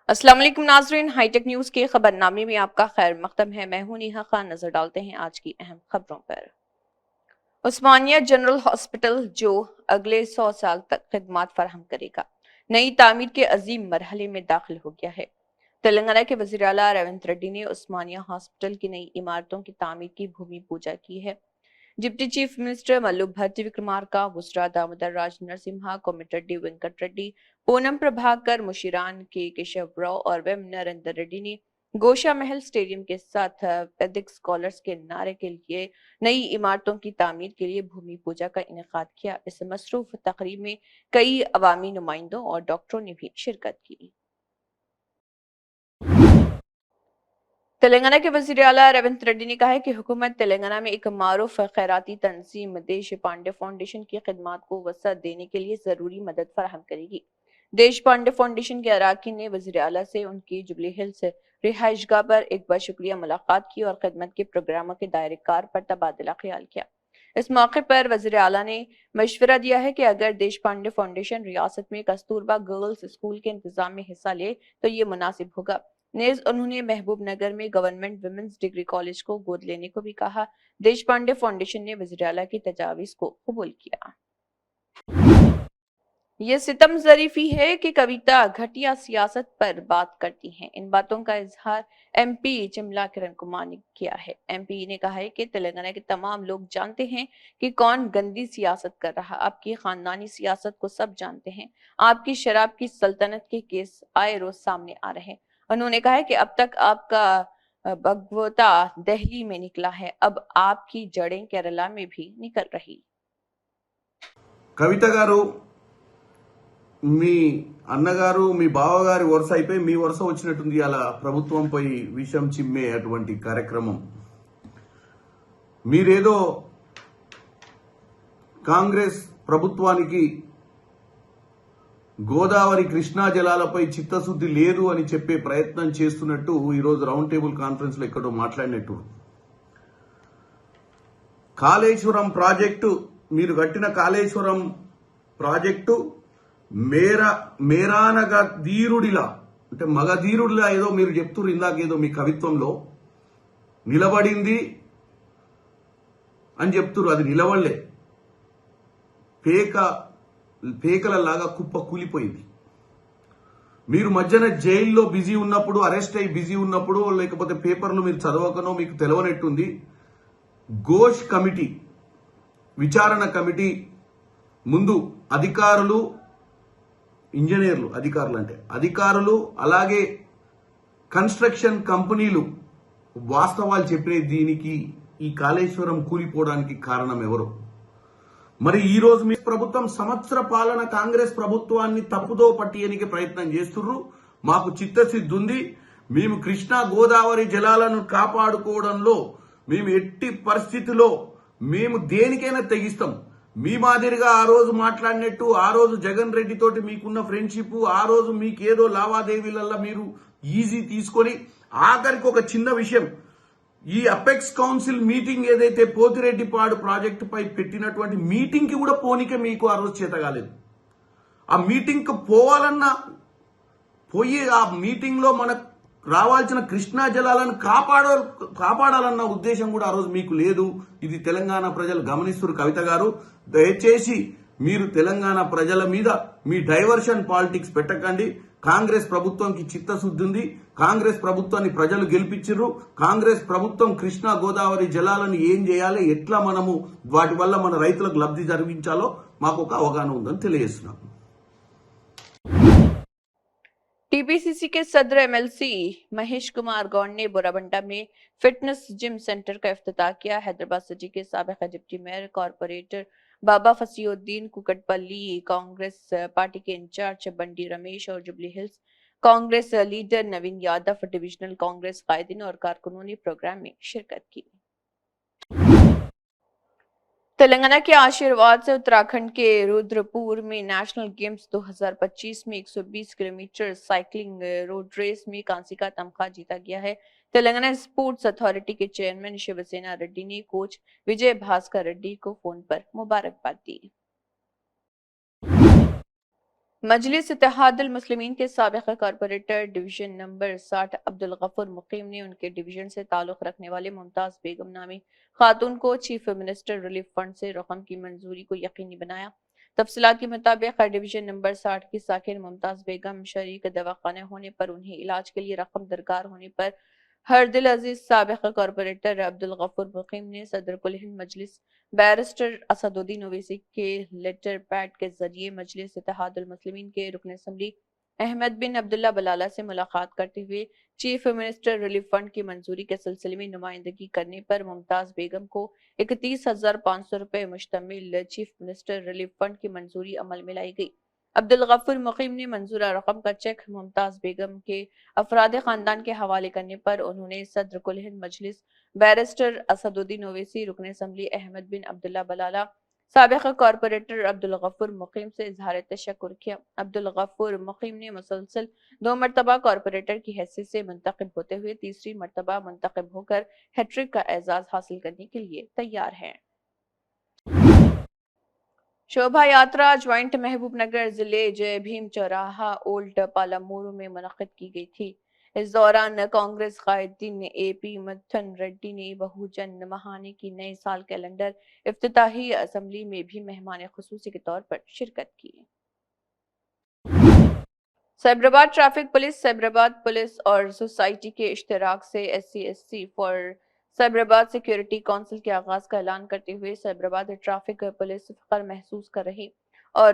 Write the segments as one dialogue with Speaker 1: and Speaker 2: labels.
Speaker 1: अस्सलाम वालेकुम नाज़रीन, हाईटेक न्यूज़ के खबरनामे में आपका खैर मकदम है। मैं हूं नेहा खान। नजर डालते हैं आज की अहम खबरों पर। उस्मानिया जनरल हॉस्पिटल जो अगले 100 साल तक खिदमात फराहम करेगा, नई तामीर के अजीम मरहले में दाखिल हो गया है। तेलंगाना के वज़ीर आला रेवंत रेड्डी ने उस्मानिया हॉस्पिटल की नई इमारतों की तामीर की भूमि पूजा की है। डिप्टी चीफ मिनिस्टर मल्लू भट्टी विक्रमार्का, वुजरा दामोदर राज नरसिम्हा, कोमटिरेड्डी वेंकट रेड्डी, पूनम प्रभाकर, मुशीरान के केशव राव और वेम नरेंद्र रेड्डी ने गोशा महल स्टेडियम के साथ वैदिक स्कॉलर्स के नारे के लिए नई इमारतों की तामीर के लिए भूमि पूजा का इनेकाद किया। इस मसरूफ तकरीब में कई अवामी नुमाइंदों और डॉक्टरों ने भी शिरकत की। तेलंगाना के वज़ीर आला रेवंत रेड्डी ने कहा है कि हुकूमत तेलंगाना में एक मारूफ खैराती तंजीम देश पांडे फाउंडेशन की खिदमात को वसअत देने के लिए जरूरी मदद फराहम करेगी। देश पांडे फाउंडेशन के अरकान ने वज़ीर आला से उनकी जुबली हिल्स रिहाइशगाह पर एक बार शुक्रिया मुलाकात की और खिदमत के प्रोग्रामों के दायरे कार पर तबादला ख्याल किया। इस मौके पर वज़ीर आला ने मशवरा दिया है कि अगर देश पांडे फाउंडेशन रियासत में कस्तूरबा गर्ल्स स्कूल के इंतजाम में हिस्सा ले तो ये मुनासिब होगा। नेज उन्होंने महबूब नगर में गवर्नमेंट वुमेन्स डिग्री कॉलेज को गोद लेने को भी कहा। देश पांडे फाउंडेशन ने वज़ीर आला की तजावीज को कबूल किया। ये सितम ज़रीफी है कि कविता घटिया सियासत पर बात करती हैं। इन बातों का इजहार एमपी चिमला किरण कुमार ने किया है। एमपी ने कहा है कि तेलंगाना के तमाम लोग जानते हैं कि कौन गंदी सियासत कर रहा। आपकी खानदानी सियासत को सब जानते हैं। आपकी शराब की सल्तनत के केस आए रोज सामने आ रहे हैं। उन्होंने कहा है कि अब तक आपका भगवता दिल्ली में निकला है, अब आपकी जड़ें केरला में भी निकल रही।
Speaker 2: కవిత గారు మీ అన్నగారు మీ బావగారి వరుస అయిపోయి మీ వరుస వచ్చినట్టుంది. అలా ప్రభుత్వంపై విషం చిమ్మే అటువంటి కార్యక్రమం. మీరేదో కాంగ్రెస్ ప్రభుత్వానికి గోదావరి కృష్ణా జలాలపై చిత్తశుద్ధి లేదు అని చెప్పే ప్రయత్నం చేస్తున్నట్టు ఈరోజు రౌండ్ టేబుల్ కాన్ఫరెన్స్ లో ఎక్కడో మాట్లాడినట్టు. కాళేశ్వరం ప్రాజెక్టు, మీరు కట్టిన కాళేశ్వరం ప్రాజెక్టు మేరానగా ధీరుడిలా, అంటే మగధీరుడిలా ఏదో మీరు చెప్తున్నారు ఇందాకేదో మీ కవిత్వంలో నిలబడింది అని చెప్తున్నారు. అది నిలబడలే, పేకలలాగా కుప్ప కూలిపోయింది. మీరు మధ్యన జైల్లో బిజీ ఉన్నప్పుడు, అరెస్ట్ అయ్యి బిజీ ఉన్నప్పుడు, లేకపోతే పేపర్లు మీరు చదవకనో మీకు తెలవనట్టుంది, ఘోష్ కమిటీ విచారణ కమిటీ ముందు అధికారులు, ఇంజనీర్లు, అధికారులు అలాగే కన్స్ట్రక్షన్ కంపెనీలు వాస్తవాలు చెప్పే దీనికి ఈ కాళేశ్వరం కూలిపోవడానికి కారణం ఎవరు? మరి ఈ రోజు మీ ప్రభుత్వం సంవత్సర పాలన కాంగ్రెస్ ప్రభుత్వాన్ని తప్పుదో పట్టియనికి ప్రయత్నం చేస్తున్నారు. మాకు చిత్తశుద్ధి ఉంది. మేము కృష్ణా గోదావరి జలాలను కాపాడుకోవడంలో మేము ఎట్టి పరిస్థితిలో మేము దేనికైనా తెగిస్తాం. మీ మాదిరిగా ఆ రోజు మాట్లాడినట్టు, ఆ రోజు జగన్ రెడ్డి తోటి మీకున్న ఫ్రెండ్షిప్, ఆ రోజు మీకేదో లావాదేవీలల్లో మీరు ఈజీ తీసుకొని, ఆఖరికి ఒక చిన్న విషయం, ఈ అపెక్స్ కౌన్సిల్ మీటింగ్ ఏదైతే పోతిరెడ్డిపాడు ప్రాజెక్టు పై పెట్టినటువంటి మీటింగ్ కి కూడా పోనీకే మీకు ఆ రోజు చేత కాలేదు. ఆ మీటింగ్ కు పోవాలన్నా పోయి ఆ మీటింగ్ లో మనకు రావాల్సిన కృష్ణా జలాలను కాపాడాలన్న ఉద్దేశం కూడా ఆ రోజు మీకు లేదు. ఇది తెలంగాణ ప్రజలు గమనిస్తున్నారు. కవిత గారు, దయచేసి మీరు తెలంగాణ ప్రజల మీద మీ డైవర్షన్ పాలిటిక్స్ పెట్టకండి. కాంగ్రెస్ ప్రభుత్వంకి చిత్తశుద్ధి ఉంది. కాంగ్రెస్ ప్రభుత్వాన్ని ప్రజలు గెలిపించారు. కాంగ్రెస్ ప్రభుత్వం కృష్ణా గోదావరి జలాలను ఏం చేయాలి, ఎట్లా మనము వాటి వల్ల మన రైతులకు లబ్ధి జరిగించాలో మాకు ఒక అవగాహన ఉందని తెలియజేస్తున్నాం.
Speaker 1: टीपीसीसी के सदर एमएलसी महेश कुमार गौड़ ने बोराबंडा में फिटनेस जिम सेंटर का इफ्तिताह किया। हैदराबाद सिटी के साबिक डिप्टी मेयर कॉर्पोरेटर बाबा फसीउद्दीन कुकटपल्ली, कांग्रेस पार्टी के इंचार्ज बंडी रमेश और जुबली हिल्स कांग्रेस लीडर नवीन यादव, डिविजनल कांग्रेस कायदीन और कारकुनों ने प्रोग्राम में शिरकत की। तेलंगाना के आशीर्वाद से उत्तराखंड के रुद्रपुर में नेशनल गेम्स 2025 में 120 किलोमीटर साइकिलिंग रोड रेस में कांसी का तमगा जीता गया है। तेलंगाना स्पोर्ट्स अथॉरिटी के चेयरमैन शिवसेना रेड्डी ने कोच विजय भास्कर रेड्डी को फोन पर मुबारकबाद दी। मजलिस इत्तेहादुल मुस्लिमीन के साबिक corporator division number 60 Abdul Ghafoor Muqeem ने उनके डिवीजन से ताल्लुक रखने वाले मुमताज बेगम नामी खातून को चीफ मिनिस्टर रिलीफ फंड से रकम की मंजूरी को यकीनी बनाया। तफसीलात के मुताबिक डिवीजन नंबर 60 की साकिन मुमताज बेगम शरीक दवाखाने होने पर उन्हें इलाज के लिए रकम दरकार होने पर हरदिल अजीज साबिक कॉरपोरेटर अब्दुल गफूर मुकीम ने सदर कुल हिंद मजलिस बैरिस्टर असदुद्दीन ओवैसी के लेटर पैड के जरिए मजलिस इत्तेहादुल मुस्लिमीन के रुकन असम्बली अहमद बिन अब्दुल्ला बलाला से मुलाकात करते हुए चीफ मिनिस्टर रिलीफ फंड की मंजूरी के सिलसिले में नुमाइंदगी करने पर मुमताज बेगम को 31,500 रुपए मुश्तमिल चीफ मिनिस्टर रिलीफ फंड की मंजूरी अमल में लाई गई। अब्दुल गफूर मुकीम ने मंजूरा रकम का चेक मुमताज बेगम के अफराद खानदान के हवाले करने पर उन्होंने सदर कुल हिंद मजलिस बैरिस्टर असदुद्दीन ओवैसी रुकन असम्बली अहमद बिन अब्दुल्ला बलाला साबिक कॉरपोरेटर अब्दुल गफूर मुकीम से इजहार तशक्कुर किया। अब्दुल गफूर मुकीम ने मुसलसल 2 मरतबा कॉरपोरेटर की हैसियत से मुंतखब होते हुए तीसरी मरतबा मुंतखब होकर हैट्रिक का एजाज हासिल करने के लिए तैयार हैं। शोभा यात्रा ज्वाइंट महबूब नगर जिले जय भीम चौराहा ओल्ड पालामूर में मुनक्किद की गई थी। इस दौरान कांग्रेस कायदीन एपी मिथुन रेड्डी ने बहुजन महाने की नए साल कैलेंडर इफ्तिताही असेंबली में भी मेहमान खुसूसी के तौर पर शिरकत की। Cyberabad traffic police, Cyberabad police और सोसाइटी के इश्तराक से SC for Cyberabad security council के आगाज का ऐलान करते हुए साइबराबाद ट्रैफिक पुलिस फख्र महसूस कर रही और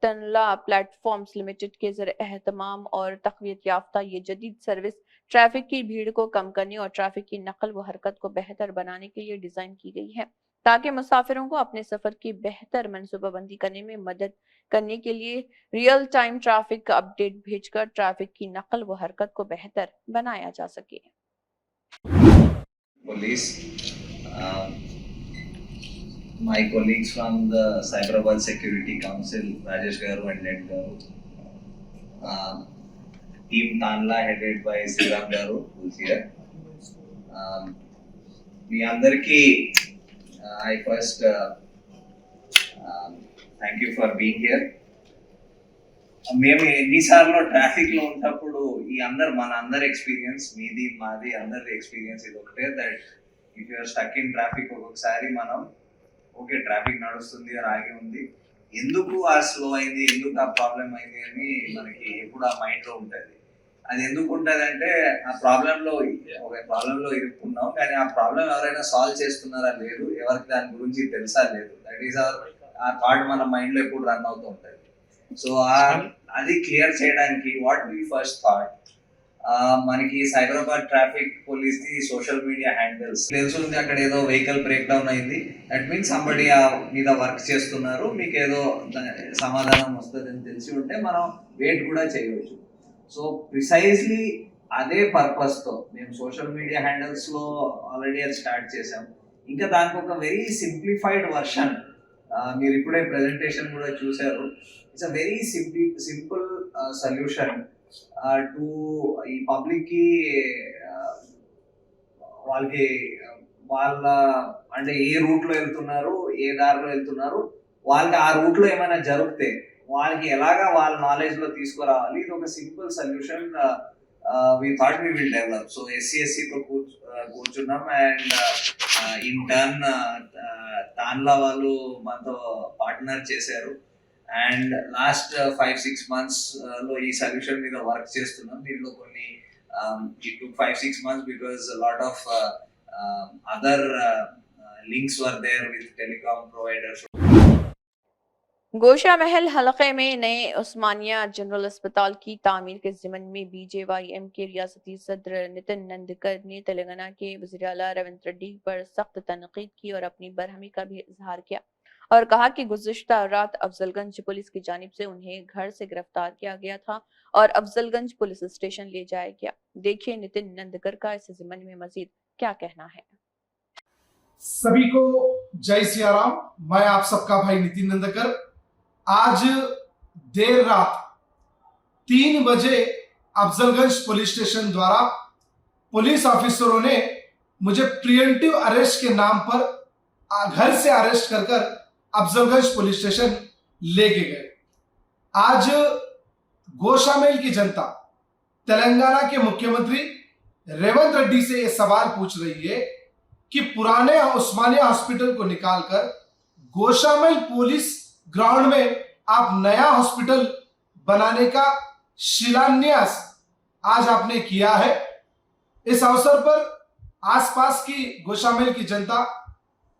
Speaker 1: तनला प्लेटफॉर्म्स लिमिटेड के ज़रिए एहतमाम और तक़वियत याफ्ता ये जदीद सर्विस ट्रैफिक की भीड़ को कम करने और ट्रैफिक की नकल व हरकत को बेहतर बनाने के लिए डिज़ाइन की गई है ताकि मुसाफिरों को अपने सफ़र की बेहतर मनसूबाबंदी करने में मदद करने के लिए रियल टाइम ट्रैफिक अपडेट भेजकर ट्रैफिक की नकल व हरकत को बेहतर बनाया जा सके।
Speaker 3: Police, my colleagues from the Cyberabad Security Council, Rajesh Garu and Ned Garu, Team Tanla headed by Sriram Garu, who's here. మీ అందరికీ I first thank you for being here. మేము ఎన్నిసార్లు ట్రాఫిక్ లో ఉన్నప్పుడు ఈ మన అందరి ఎక్స్పీరియన్స్, మీది మాది అందరి ఎక్స్పీరియన్స్ ఇది ఒకటే, that if you're stuck in traffic ఒక్కొక్కసారి మనం ఓకే ట్రాఫిక్ నడుస్తుంది ఆగి ఉంది, ఎందుకు ఆ స్లో అయింది, ఎందుకు ఆ ప్రాబ్లం అయింది అని మనకి ఎప్పుడు ఆ మైండ్ లో ఉంటుంది. అది ఎందుకు ఉంటుంది అంటే ఆ ప్రాబ్లంలో ఇరుక్కున్నాం, కానీ ఆ ప్రాబ్లం ఎవరైనా సాల్వ్ చేస్తున్నారా లేదు, ఎవరికి దాని గురించి తెలుసా లేదు, దట్ ఈస్ ఆ థాట్ మన మైండ్ లో ఎప్పుడు రన్ అవుతూ ఉంటుంది. సో అది క్లియర్ చేయడానికి వాట్ వి ఫస్ట్ థాట్, మనకి Cyberabad traffic police the social media handles తెలుసుంది, అక్కడ ఏదో వెహికల్ బ్రేక్ డౌన్ అయింది, దట్ మీన్స్ సంబడి మీద వర్క్ చేస్తున్నారు, మీకు ఏదో సమాధానం వస్తుందని తెలిసి ఉంటే మనం వెయిట్ కూడా చేయవచ్చు. సో ప్రిసైజ్లీ అదే పర్పస్ తో మేము సోషల్ మీడియా హ్యాండిల్స్ లో ఆల్రెడీ అది స్టార్ట్ చేసాం. ఇంకా దానికి ఒక వెరీ సింప్లిఫైడ్ వర్షన్ మీరు ఇప్పుడే ప్రెజెంటేషన్ కూడా చూశారు. It's a very simple solution to ఈ పబ్లిక్ కి వాళ్ళ అంటే ఏ రూట్ లో వెళ్తున్నారు, ఏ దారిలో వెళ్తున్నారు, వాళ్ళకి ఆ రూట్ లో ఏమైనా జరిగితే వాళ్ళకి ఎలాగా వాళ్ళ నాలెడ్జ్ లో తీసుకురావాలి, ఇది ఒక simple solution we thought we will develop. So SC తో కూర్చున్నాం అండ్ ఇన్ టర్న్ తాన్లా వాళ్ళు మాతో పార్ట్నర్ చేశారు అండ్ లాస్ట్ 5-6 months లో ఈ సొల్యూషన్ మీద వర్క్ చేస్తున్నాం. దీంట్లో కొన్ని it took 5-6 months because a lot of other links were there with telecom providers.
Speaker 1: गोशा महल हलके में नए उस्मानिया जनरल अस्पताल की तामीर के ज़िमन में BJYM के रियासती सदर नितिन नंदकर ने तेलंगाना के वज़ीर आला रेवंत रेड्डी पर सख्त तनकीद की और अपनी बरहमी का भी इजहार किया और कहा कि गुज़िश्ता रात अफजलगंज पुलिस की जानिब से उन्हें घर से गिरफ्तार किया गया था और अफजलगंज पुलिस स्टेशन ले जाया गया। देखिए नितिन नंदकर का इस ज़िमन में मजीद क्या कहना है।
Speaker 4: सभी को जय सिया राम। मैं आप सबका भाई नितिन नंदकर। आज देर रात 3 बजे अफजलगंज पुलिस स्टेशन द्वारा पुलिस ऑफिसरों ने मुझे प्रिवेंटिव अरेस्ट के नाम पर घर से अरेस्ट कर अफजलगंज पुलिस स्टेशन लेके गए। आज गोशामेल की जनता तेलंगाना के मुख्यमंत्री रेवंत रेड्डी से यह सवाल पूछ रही है कि पुराने उस्मानिया हॉस्पिटल को निकालकर गोशामेल पुलिस ग्राउंड में आप नया हॉस्पिटल बनाने का शिलान्यास आज आपने किया है। इस अवसर पर आसपास की गोशामेल की जनता,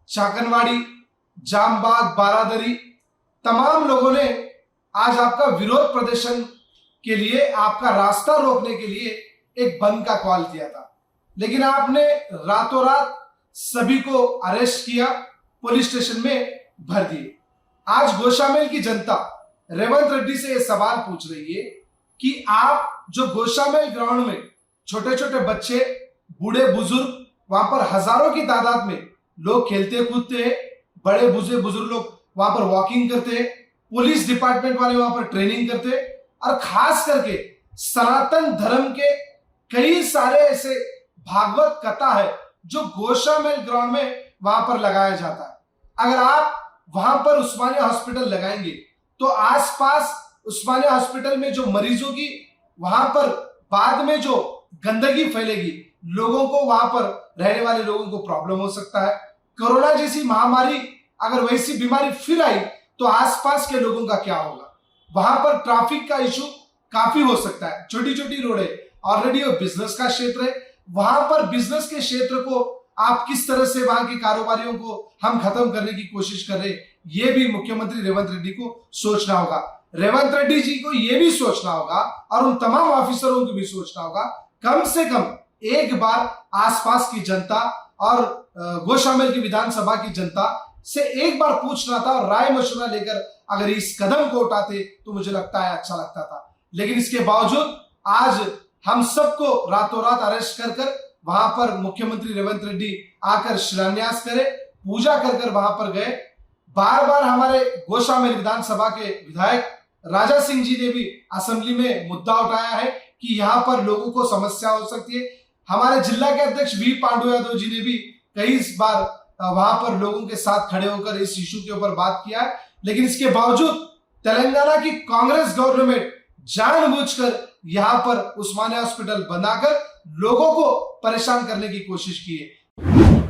Speaker 4: चाकनवाड़ी, जामबाग, बारादरी, तमाम लोगों ने आज आपका विरोध प्रदर्शन के लिए, आपका रास्ता रोकने के लिए एक बंद का कॉल किया था, लेकिन आपने रातों रात सभी को अरेस्ट किया, पुलिस स्टेशन में भर दिए। आज गोशामेल की जनता रेवंत रेड्डी से यह सवाल पूछ रही है कि आप जो गोशामेल ग्राउंड में छोटे छोटे बच्चे, बूढ़े बुजुर्ग, वहां पर हजारों की तादाद में लोग खेलते कूदते हैं, बड़े बुजुर्ग लोग वहां पर वॉकिंग करते हैं, पुलिस डिपार्टमेंट वाले वहां पर ट्रेनिंग करते हैं, और खास करके सनातन धर्म के कई सारे ऐसे भागवत कथा है जो गोशामेल ग्राउंड में वहां पर लगाया जाता है। अगर आप वहां पर उस्मानिया हॉस्पिटल लगाएंगे तो आसपास उस्मानिया हॉस्पिटल में जो मरीजों की वहां पर बाद में जो गंदगी फैलेगी, लोगों को वहां पर रहने वाले लोगों को प्रॉब्लम हो सकता है। कोरोना जैसी महामारी, अगर वैसी बीमारी फिर आई तो आसपास के लोगों का क्या होगा? वहां पर ट्रैफिक का इशू काफी हो सकता है। छोटी छोटी रोडें, ऑलरेडी वो बिजनेस का क्षेत्र है, वहां पर बिजनेस के क्षेत्र को आप किस तरह से वहां के कारोबारियों को हम खत्म करने की कोशिश कर रहे, ये भी मुख्यमंत्री रेवंत रेड्डी को सोचना होगा। रेवंत रेड्डी जी को ये भी सोचना होगा और उन तमाम ऑफिसरों को भी सोचना होगा, कम से कम एक बार आसपास की जनता और गोशामेल की विधानसभा की जनता से एक बार पूछना था और राय मशवरा लेकर अगर इस कदम को उठाते तो मुझे लगता है अच्छा लगता था। लेकिन इसके बावजूद आज हम सबको रातों रात अरेस्ट कर वहां पर मुख्यमंत्री रेवंत रेड्डी आकर शिलान्यास करे, पूजा कर वहां पर गए। बार बार हमारे गोशामेल विधानसभा के विधायक राजा सिंह जी ने भी असेंबली में मुद्दा उठाया है कि यहाँ पर लोगों को समस्या हो सकती है। हमारे जिला के अध्यक्ष वी पांडु यादव जी ने भी कई बार वहां पर लोगों के साथ खड़े होकर इस इशू के ऊपर बात किया है, लेकिन इसके बावजूद तेलंगाना की कांग्रेस गवर्नमेंट जानबूझकर यहां पर उस्मानिया हॉस्पिटल बनाकर लोगों को परेशान करने की कोशिश की है।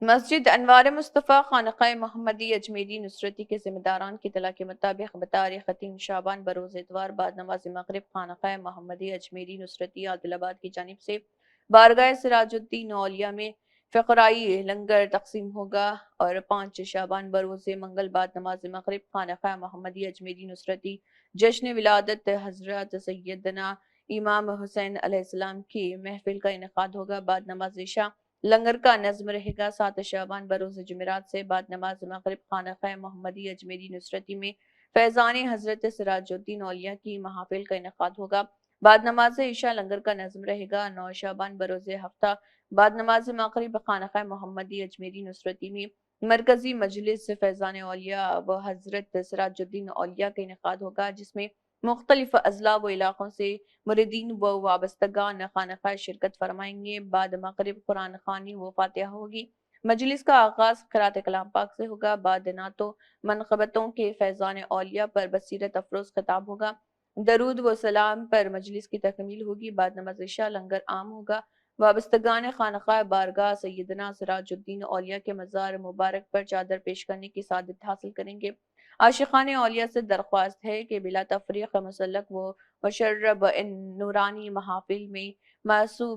Speaker 1: मस्जिद अनवार मुस्तफ़ा खानक़ाह मोहम्मदी अजमेरी नुसरती के जिम्मेदारान की इत्तला के मुताबिक बतार खतीम शाबान बरोज़ इतवार बाद नमाज मग़रिब खानक़ाह मोहम्मदी अजमेरी नुसरती आदिलाबाद की जानिब से बारगाह सिराजुद्दीन औलिया में फ़क़राई लंगर तकसीम होगा और 5 शाबान बरोज़ मंगल बाद नमाज मग़रिब खानक़ाह मोहम्मदी अजमेरी नुसरती जश्न विलादत हज़रत सैयदना इमाम हुसैन अलैहिस्सलाम की महफिल का इनेकाद होगा। बाद नमाज इशा लंगर का नज़्म रहेगा। 7 शाबान बरोज़ जुमेरात से बाद नमाज मग़रिब खानक़ाह मोहम्मदी अजमेरी नुसरती में फैज़ान हज़रत सिराजुद्दीन औलिया की महफिल का इनेकाद होगा। बाद नमाज इशा लंगर का नज़्म रहेगा। 9 शाबान बरोज़ हफ्ता बाद नमाज मग़रिब खानक़ाह मोहम्मदी अजमेरी नुसरती में मरकजी मजलिस फैज़ान औलिया व हज़रत सिराजुद्दीन औलिया का इनेकाद होगा, जिसमें मुख्तलिफ अज़ला व इलाक़ों से मुरीदीन व वाबस्तगान खानक़ाह शिरकत फरमाएंगे। बाद मग़रिब कुरान ख़वानी व फातिहा होगी। मजलिस का आगाज़ क़िराअत कलाम पाक से होगा। बाद नातो मनक़बतों के फैज़ान औलिया पर बसीरत अफरोज़ खिताब होगा। दरूद व सलाम पर मजलिस की तकमील होगी। बाद नमाज इशा लंगर आम होगा। वाबस्तगान खानक़ाह बारगाह सैयदना सिराजुद्दीन औलिया के मज़ार मुबारक पर चादर पेश करने की सादत हासिल करेंगे। आशिक़ान औलिया से दरख्वास्त है कि बिला तफरीक़ मुसल्लक व मुशर्रब इन नूरानी महफिल में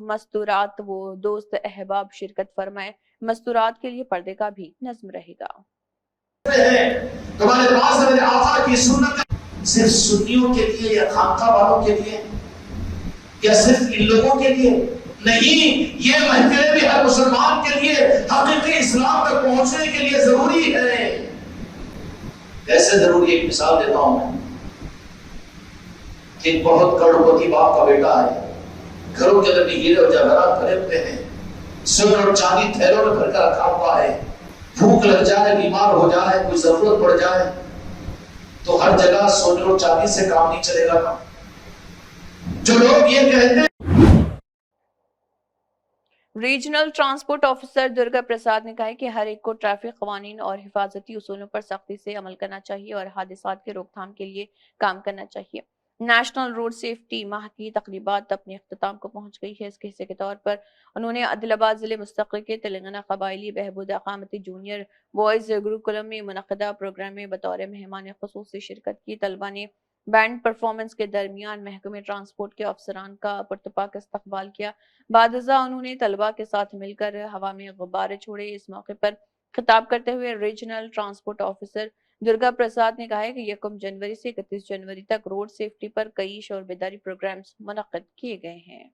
Speaker 1: मस्तूरात व दोस्त अहबाब शिरकत फरमाए। मस्तूरात के लिए पर्दे का भी नज़्म रहेगा।
Speaker 5: तुम्हारे पास मेरे आका की सुन्नत सिर्फ सुन्नियों के लिए या खानका वालों के लिए या सिर्फ इन लोगों के लिए नहीं, ये महफिलें भी हर मुसलमान के लिए हकीकी इस्लाम तक पहुंचने के लिए जरूरी है। ऐसे जरूरी एक मिसाल देता हूं मैं। एक बहुत करोड़पति बाप का बेटा है, घरों के अंदर हीरे और जवाहरात भरे हुए हैं, सोने और चांदी थैलों में भरकर रखा हुआ है। भूख लग जाए, बीमार हो जाए, कोई जरूरत पड़ जाए तो हर जगह सोने और चांदी से काम नहीं चलेगा ना। जो लोग ये कहते हैं
Speaker 1: regional transport officer Durga Prasad ने कहा है कि हर एक को ट्रैफिक कवानीन और हिफाजती उसूलों पर सख्ती से अमल करना चाहिए और हादसात के रोकथाम के लिए काम करना चाहिए। नेशनल रोड सेफ्टी माह की तकरीबात अपने अख्ताम को पहुंच गई है। इसके हिस्से के तौर पर उन्होंने आदिलाबाद जिले मुस्तकिल के तेलंगाना कबायली बहबूद अकामती जूनियर बॉयज गुरुकुलम में मुनक़दा प्रोग्राम में बतौर मेहमान ख़ुसूसी शिरकत की। तलबा ने बैंड परफॉर्मेंस के दरमियान महकमे ट्रांसपोर्ट के अफसरान का पुरतपाक इस्तकबाल किया। बादजा उन्होंने तलबा के साथ मिलकर हवा में गुब्बारे छोड़े। इस मौके पर खिताब करते हुए regional transport officer Durga Prasad ने कहा है कि 1 जनवरी से 31 जनवरी तक रोड सेफ्टी पर कई शोर बेदारी प्रोग्राम्स मुनक्किद किए गए हैं।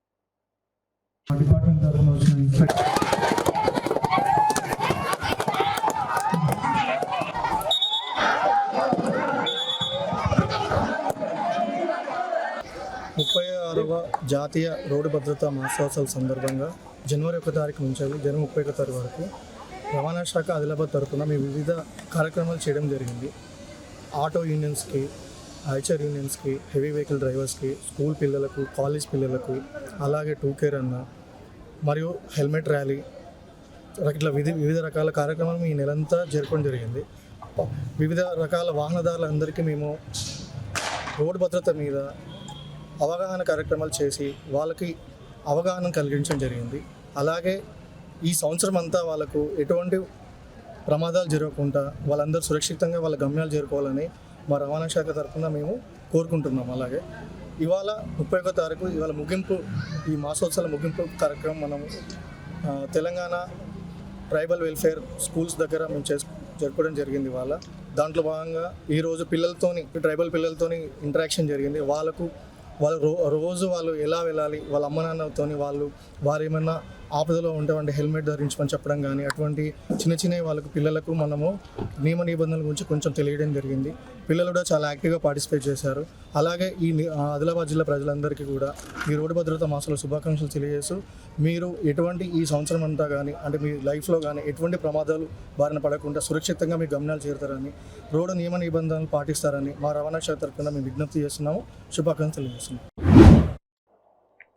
Speaker 6: ముప్పై 6వ జాతీయ రోడ్డు భద్రతా మహోత్సవాల సందర్భంగా జనవరి 1 తారీఖు నుంచి జనవరి 31 తారీఖు వరకు రవాణా శాఖ ఆదిలాబాద్ తరఫున మేము వివిధ కార్యక్రమాలు చేయడం జరిగింది. ఆటో యూనియన్స్కి, హైచర్ యూనియన్స్కి, హెవీ వెహికల్ డ్రైవర్స్కి, స్కూల్ పిల్లలకు, కాలేజ్ పిల్లలకు, అలాగే 2K రన్ మరియు హెల్మెట్ ర్యాలీ ఇట్లా వివిధ రకాల కార్యక్రమాలు ఈ నెలంతా జరపడం జరిగింది. వివిధ రకాల వాహనదారులందరికీ మేము రోడ్డు భద్రత మీద అవగాహన కార్యక్రమాలు చేసి వాళ్ళకి అవగాహన కలిగించడం జరిగింది. అలాగే ఈ సంవత్సరం అంతా వాళ్ళకు ఎటువంటి ప్రమాదాలు జరగకుండా వాళ్ళందరూ సురక్షితంగా వాళ్ళ గమ్యాలు చేరుకోవాలని మా రవాణా శాఖ తరఫున మేము కోరుకుంటున్నాం. అలాగే ఇవాళ 31 తారీఖు ఇవాళ ముగింపు, ఈ మాసోత్సవాల ముగింపు కార్యక్రమం మనము తెలంగాణ ట్రైబల్ వెల్ఫేర్ స్కూల్స్ దగ్గర మేము జరుపుకోవడం జరిగింది. ఇవాళ దాంట్లో భాగంగా ఈరోజు ట్రైబల్ పిల్లలతోని ఇంటరాక్షన్ జరిగింది. వాళ్ళు రోజు వాళ్ళు ఎలా వెళ్ళాలి, వాళ్ళ అమ్మ నాన్నతోని వారు ఏమన్నా ఆపదలో ఉంటే హెల్మెట్ ధరించమని చెప్పడం కానీ అటువంటి చిన్న పిల్లలకు మనము నియమ నిబంధనల గురించి కొంచెం తెలియడం జరిగింది. పిల్లలు కూడా చాలా యాక్టివ్గా పార్టిసిపేట్ చేశారు. అలాగే ఈ ఆదిలాబాద్ జిల్లా ప్రజలందరికీ కూడా ఈ రోడ్డు భద్రతా మాసాల శుభాకాంక్షలు తెలియజేస్తూ మీరు ఎటువంటి ఈ సంవత్సరం అంతా కానీ అంటే మీ లైఫ్లో కానీ ఎటువంటి ప్రమాదాలు బారిన పడకుండా సురక్షితంగా మీ గమనాలు చేరుతారని, రోడ్డు నియమ నిబంధనలు పాటిస్తారని మా రవాణా శాఖ తరఫున మేము విజ్ఞప్తి చేస్తున్నాము. శుభాకాంక్షలు తెలియజేస్తున్నాము.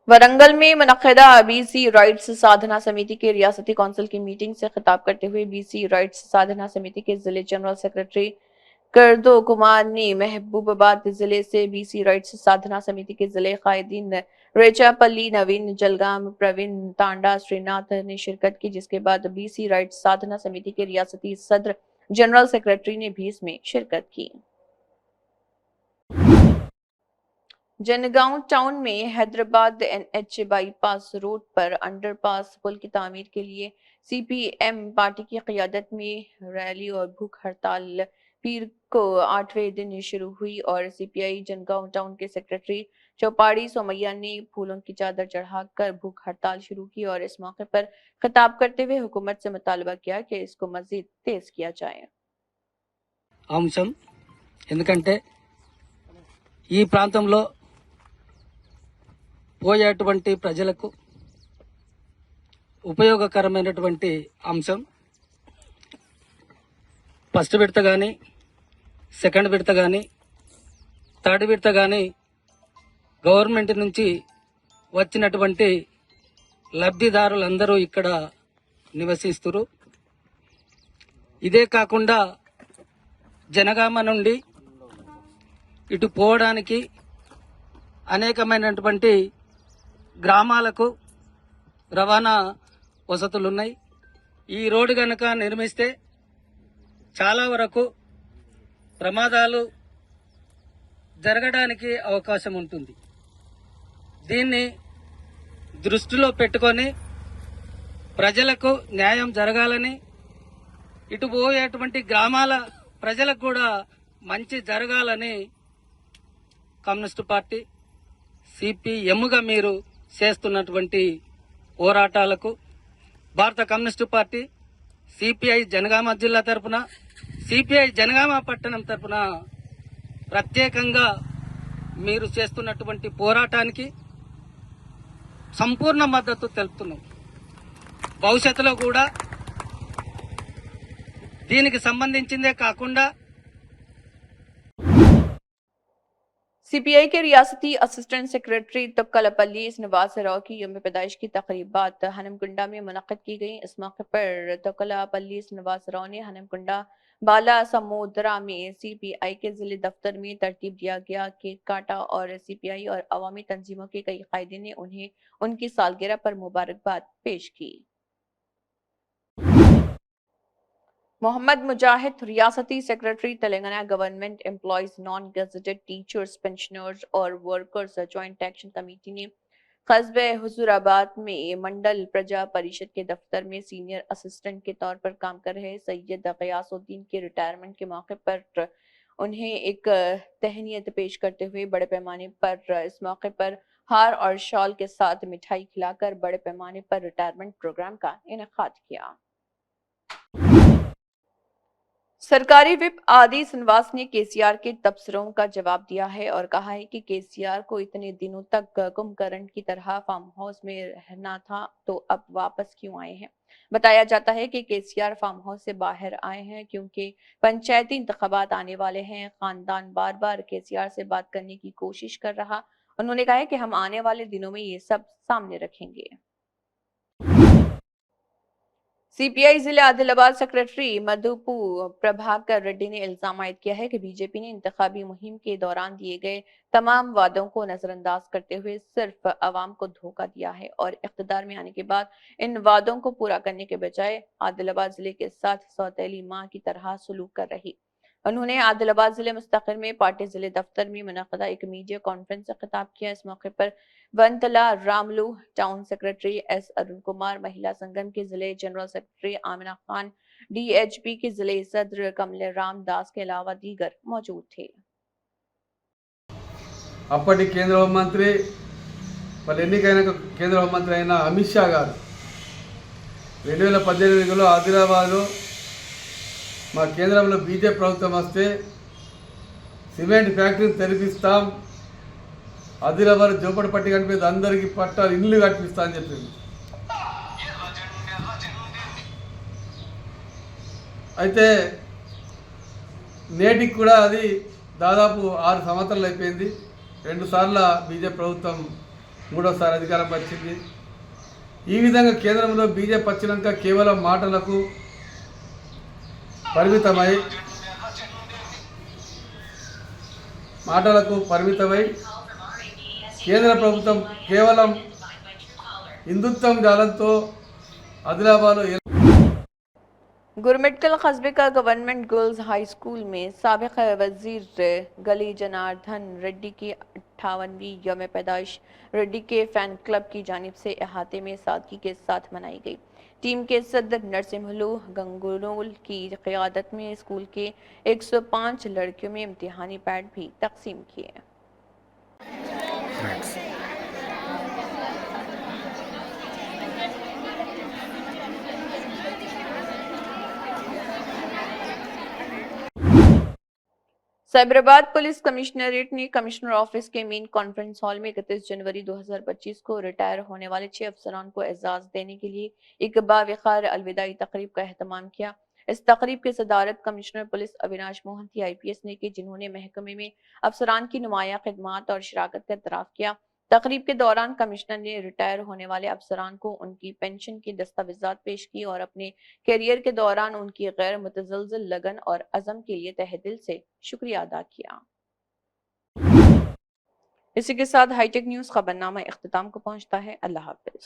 Speaker 1: वरंगल में मुनक़दा बीसी राइट्स साधना समिति के रियासती कौंसिल की मीटिंग से खिताब करते हुए बीसी राइट्स साधना समिति के जिले जनरल सेक्रेटरी करदो कुमार ने महबूबाबाद जिले से बीसी राइट्स साधना समिति के जिले कायदीन रेचापल्ली, नवीन जलगाम, प्रवीण तांडा, श्रीनाथ ने शिरकत की। जिसके बाद बीसी राइट्स साधना समिति के रियासती सदर जनरल सेक्रेटरी ने भी इसमें शिरकत की। जनगांव टाउन में हैदराबाद NH बाईपास रोड पर अंडरपास पुल की तामीर के लिए CPM पार्टी की क़यादत में रैली और भूख हड़ताल पीर को 8वें दिन शुरू हुई और CPI जनगांव टाउन के सेक्रेटरी चौपाड़ी सोमैया ने फूलों की चादर चढ़ाकर भूख हड़ताल शुरू की और इस मौके पर खिताब करते हुए हुकूमत से मुतालबा किया कि इसको मजीद तेज किया जाए।
Speaker 7: अंशం ఎందుకంటే ఈ ప్రాంతంలో పోయేటువంటి ప్రజలకు ఉపయోగకరమైనటువంటి అంశం ఫస్ట్ విడత కానీ, సెకండ్ విడత కానీ, థర్డ్ విడత కానీ గవర్నమెంట్ నుంచి వచ్చినటువంటి లబ్ధిదారులందరూ ఇక్కడ నివసిస్తున్నారు. ఇదే కాకుండా జనగామ నుండి ఇటు పోవడానికి అనేకమైనటువంటి గ్రామాలకు రవాణా వసతులు ఉన్నాయి. ఈ రోడ్డు గనక నిర్మిస్తే చాలా వరకు ప్రమాదాలు జరగడానికి అవకాశం ఉంటుంది. దీన్ని దృష్టిలో పెట్టుకొని ప్రజలకు న్యాయం జరగాలని, ఇటు పోయేటువంటి గ్రామాల ప్రజలకు కూడా మంచి జరగాలని కమ్యూనిస్టు పార్టీ CPMగా మీరు చేస్తున్నటువంటి పోరాటాలకు భారత కమ్యూనిస్టు పార్టీ CPI జనగామ జిల్లా తరపున, CPI జనగామ పట్టణం తరపున ప్రత్యేకంగా మీరు చేస్తున్నటువంటి పోరాటానికి సంపూర్ణ మద్దతు తెలుపుతున్నాం. భవిష్యత్తులో కూడా దీనికి సంబంధించిందే కాకుండా
Speaker 1: CPI کے ریاستی اسسٹنٹ سیکرٹری تکلپلی نواز راؤ کی یوم پیدائش کی تقریبات ہنمکنڈا میں منعقد کی گئیں۔ اس موقع پر تکلپلی نواز راؤ نے ہنمکنڈا بالا سمودرا میں CPI کے ضلع دفتر میں ترتیب دیا گیا کیک کاٹا اور CPI اور عوامی تنظیموں کے کئی قائدین نے انہیں ان کی سالگرہ پر مبارکباد پیش کی۔ محمد مجاہد ریاستی secretary Telangana government employees non gazetted teachers pensioners اور ورکرز جوائنٹ ایکشن کمیٹی نے قصبہ حضور آباد میں منڈل پرجا پریشد کے دفتر میں سینئر اسسٹنٹ کے طور پر کام کر رہے سید غیاث الدین کے ریٹائرمنٹ کے موقع پر انہیں ایک تہنیت پیش کرتے ہوئے بڑے پیمانے پر اس موقع پر ہار اور شال کے ساتھ مٹھائی کھلا کر بڑے پیمانے پر ریٹائرمنٹ پروگرام کا انعقاد کیا۔ سرکاری وپ آدی سنواس نے KCR کے تبصروں کا جواب دیا ہے اور کہا ہے کہ KCR کو اتنے دنوں تک کمبکرن کی طرح فارم ہاؤس میں رہنا تھا تو اب واپس کیوں آئے ہیں۔ بتایا جاتا ہے کہ KCR فارم ہاؤس سے باہر آئے ہیں کیونکہ پنچایتی انتخابات آنے والے ہیں۔ خاندان بار بار KCR سے بات کرنے کی کوشش کر رہا۔ انہوں نے کہا کہ ہم آنے والے دنوں میں یہ سب سامنے رکھیں گے۔ CPI ضلع عادل آباد سیکرٹری مدھوپو پربھاکر ریڈی نے الزام عائد کیا ہے کہ BJP نے انتخابی مہم کے دوران دیے گئے تمام وعدوں کو نظر انداز کرتے ہوئے صرف عوام کو دھوکہ دیا ہے اور اقتدار میں آنے کے بعد ان وعدوں کو پورا کرنے کے بجائے عادل آباد ضلع کے ساتھ سوتیلی ماں کی طرح سلوک کر رہی۔ انہوں نے عادل آباد ضلع مستقل میں پارٹی ضلع دفتر میں منعقدہ ایک میڈیا کانفرنس سے خطاب کیا۔ اس موقع پر Vantala Ramulu, town secretary S Arun Kumar, Mahila Sangam کے ضلع general secretary Amina Khan, DHP کے ضلع صدر کمل رام داس کے علاوہ دیگر موجود تھے۔
Speaker 8: అప్పటి కేంద్ర హోంమంత్రి వాళ్ళు ఎన్నికైన కేంద్ర హోంమంత్రి అయిన అమిత్ షా గారు 2018లో ఆదిలాబాద్లో మా కేంద్రంలో బీజేపీ ప్రభుత్వం వస్తే సిమెంట్ ఫ్యాక్టరీని తెరిపిస్తాం, ఆదిలాబాద్ జోపడపట్టి కనిపిస్తే అందరికీ పట్టాలు ఇల్లు కట్టిస్తా అని చెప్పింది। అయితే నేటికి కూడా అది దాదాపు 6 సంవత్సరాలు అయిపోయింది। 2 సార్లు బీజేపీ ప్రభుత్వం 3వసారి అధికారం వచ్చింది। ఈ విధంగా కేంద్రంలో బీజేపీ వచ్చినాక కేవలం మాటలకు పరిమితమై కేంద్ర ప్రభుత్వం కేవలం హిందుత్వం జాలంతో ఆదిలాబాద్లో
Speaker 1: گرمٹکل قصبے کا گورنمنٹ گرلز ہائی اسکول میں سابق وزیر گلی جناردھن ریڈی کی 58ویں یوم پیدائش ریڈی کے فین کلب کی جانب سے احاطے میں سادگی کے ساتھ منائی گئی۔ ٹیم کے صدر نرسمہلو گنگونول کی قیادت میں اسکول کے 105 لڑکیوں میں امتحانی پیڈ بھی تقسیم کیے۔ سائبرآباد پولیس کمشنریٹ نے کمشنر آفس کے مین کانفرنس ہال میں 31 جنوری 2025 کو ریٹائر ہونے والے 6 افسران کو اعزاز دینے کے لیے ایک باوقار الوداعی تقریب کا اہتمام کیا۔ اس تقریب کی صدارت commissioner police Avinash Mohanty IPS نے کی، جنہوں نے محکمے میں افسران کی نمایاں خدمات اور شراکت کا اعتراف کیا۔ تقریب کے دوران کمشنر نے ریٹائر ہونے والے افسران کو ان کی پینشن کی دستاویزات پیش کی اور اپنے کیریئر کے دوران ان کی غیر متزلزل لگن اور عزم کے لیے تہہ دل سے شکریہ ادا کیا۔ اسی کے ساتھ ہائی ٹیک نیوز خبرنامہ اختتام کو پہنچتا ہے۔ اللہ حافظ۔